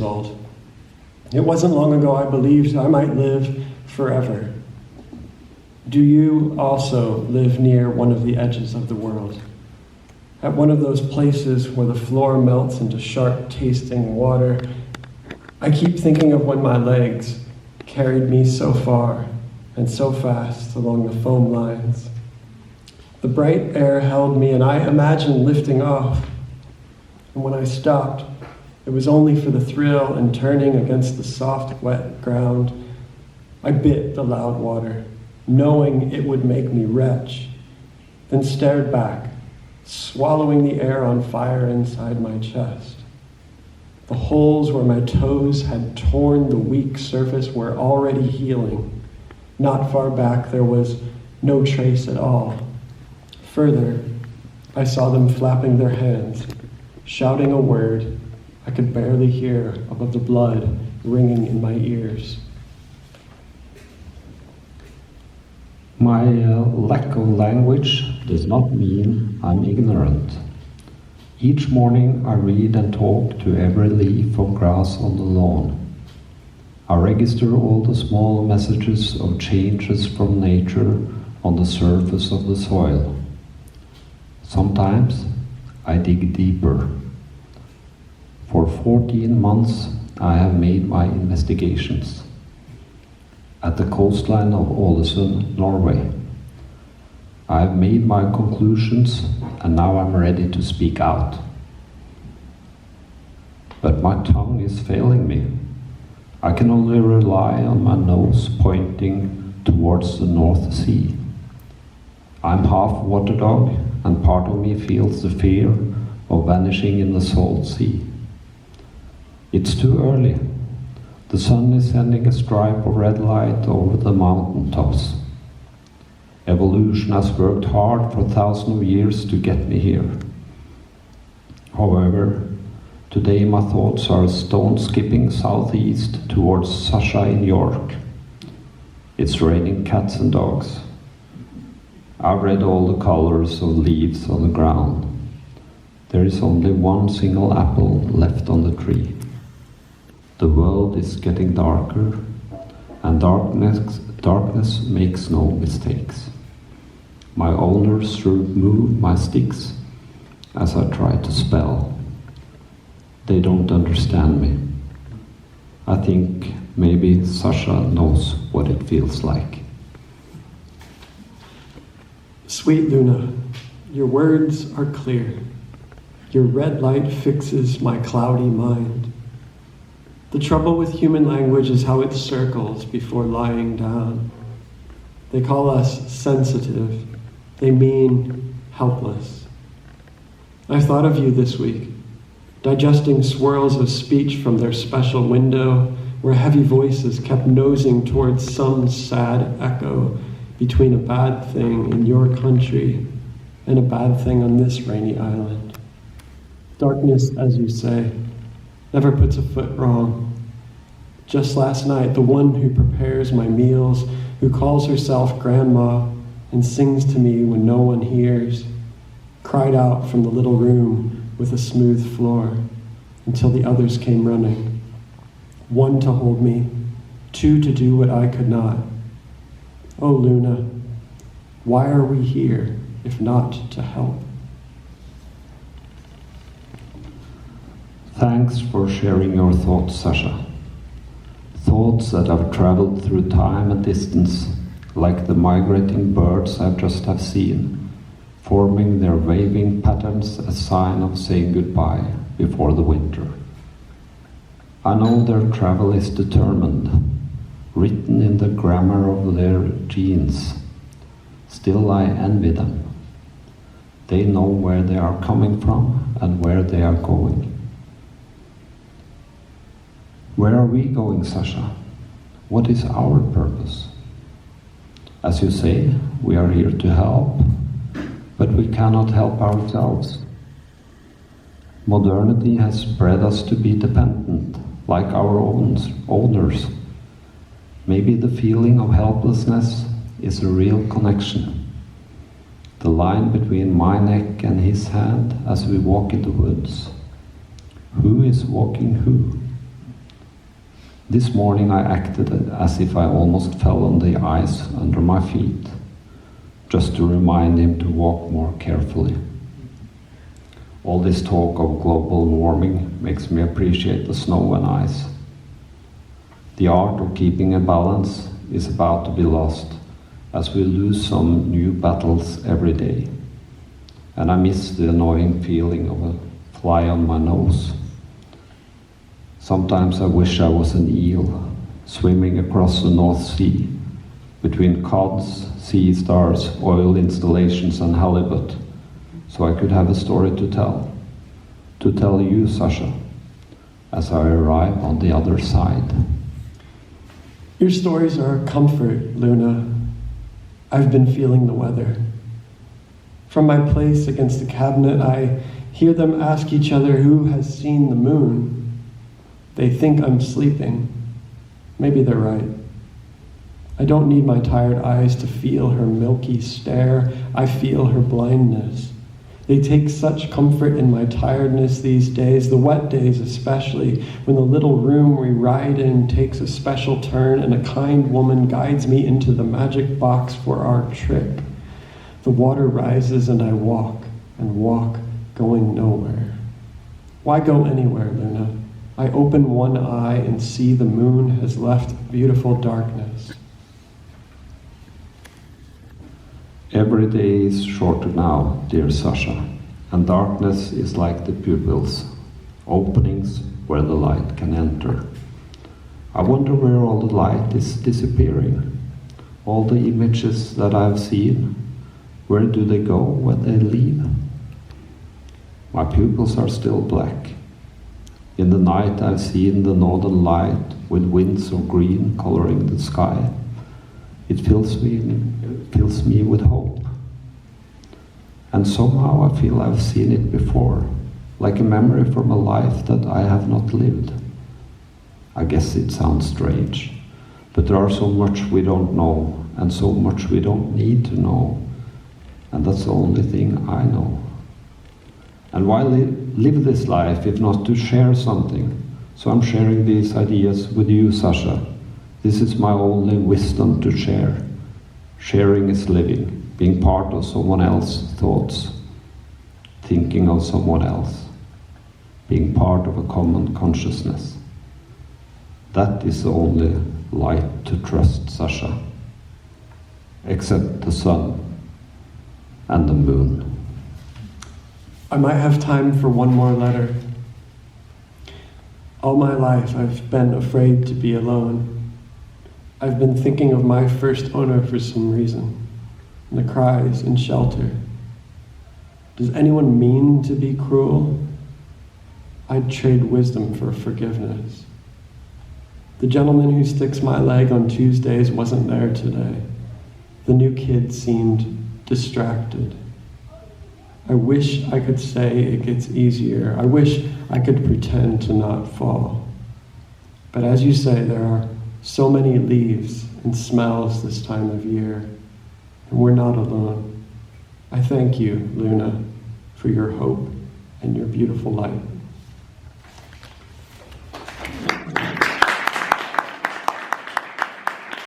old. It wasn't long ago I believed I might live forever. Do you also live near one of the edges of the world? At one of those places where the floor melts into sharp-tasting water? I keep thinking of when my legs carried me so far and so fast along the foam lines. The bright air held me, and I imagined lifting off. And when I stopped, it was only for the thrill and turning against the soft, wet ground. I bit the loud water, knowing it would make me retch, then stared back, swallowing the air on fire inside my chest. The holes where my toes had torn the weak surface were already healing. Not far back, there was no trace at all. Further, I saw them flapping their hands, shouting a word I could barely hear above the blood ringing in my ears. My lack of language does not mean I'm ignorant. Each morning I read and talk to every leaf of grass on the lawn. I register all the small messages of changes from nature on the surface of the soil. Sometimes I dig deeper. For 14 months I have made my investigations. At the coastline of Ålesund, Norway. I have made my conclusions and now I'm ready to speak out. But my tongue is failing me. I can only rely on my nose pointing towards the North Sea. I'm half water dog, and part of me feels the fear of vanishing in the salt sea. It's too early. The sun is sending a stripe of red light over the mountain tops. Evolution has worked hard for thousands of years to get me here. However, today my thoughts are stone skipping southeast towards Sasha in York. It's raining cats and dogs. I've read all the colors of leaves on the ground. There is only one single apple left on the tree. The world is getting darker, and darkness makes no mistakes. My owners remove my sticks as I try to spell. They don't understand me. I think maybe Sasha knows what it feels like. Sweet Luna, your words are clear. Your red light fixes my cloudy mind. The trouble with human language is how it circles before lying down. They call us sensitive. They mean helpless. I thought of you this week, digesting swirls of speech from their special window where heavy voices kept nosing towards some sad echo between a bad thing in your country and a bad thing on this rainy island. Darkness, as you say, never puts a foot wrong. Just last night, the one who prepares my meals, who calls herself Grandma and sings to me when no one hears, cried out from the little room with a smooth floor until the others came running. One to hold me, two to do what I could not. Oh, Luna, why are we here if not to help? Thanks for sharing your thoughts, Sasha. Thoughts that have traveled through time and distance, like the migrating birds I just have seen, forming their waving patterns a sign of saying goodbye before the winter. I know their travel is determined, written in the grammar of their genes. Still I envy them. They know where they are coming from and where they are going. Where are we going, Sasha? What is our purpose? As you say, we are here to help, but we cannot help ourselves. Modernity has bred us to be dependent, like our owners. Maybe the feeling of helplessness is a real connection. The line between my neck and his hand as we walk in the woods. Who is walking who? This morning I acted as if I almost fell on the ice under my feet, just to remind him to walk more carefully. All this talk of global warming makes me appreciate the snow and ice. The art of keeping a balance is about to be lost, as we lose some new battles every day. And I miss the annoying feeling of a fly on my nose. Sometimes I wish I was an eel, swimming across the North Sea, between cods, sea stars, oil installations and halibut, so I could have a story to tell you, Sasha, as I arrive on the other side. Your stories are a comfort, Luna. I've been feeling the weather. From my place against the cabinet, I hear them ask each other who has seen the moon. They think I'm sleeping. Maybe they're right. I don't need my tired eyes to feel her milky stare. I feel her blindness. They take such comfort in my tiredness these days, the wet days especially, when the little room we ride in takes a special turn and a kind woman guides me into the magic box for our trip. The water rises and I walk, going nowhere. Why go anywhere, Luna? I open one eye and see the moon has left beautiful darkness. Every day is shorter now, dear Sasha, and darkness is like the pupils, openings where the light can enter. I wonder where all the light is disappearing. All the images that I've seen, where do they go when they leave? My pupils are still black. In the night I've seen the northern light with winds of green coloring the sky. It fills me with hope. And somehow I feel I've seen it before, like a memory from a life that I have not lived. I guess it sounds strange, but there are so much we don't know, and so much we don't need to know. And that's the only thing I know. And why live this life if not to share something? So I'm sharing these ideas with you, Sasha. This is my only wisdom to share. Sharing is living, being part of someone else's thoughts, thinking of someone else, being part of a common consciousness. That is the only light to trust, Sasha, except the sun and the moon. I might have time for one more letter. All my life I've been afraid to be alone. I've been thinking of my first owner for some reason, and the cries and shelter. Does anyone mean to be cruel? I'd trade wisdom for forgiveness. The gentleman who sticks my leg on Tuesdays wasn't there today. The new kid seemed distracted. I wish I could say it gets easier. I wish I could pretend to not fall. But as you say, there are so many leaves and smells this time of year, and we're not alone. I thank you, Luna, for your hope and your beautiful light.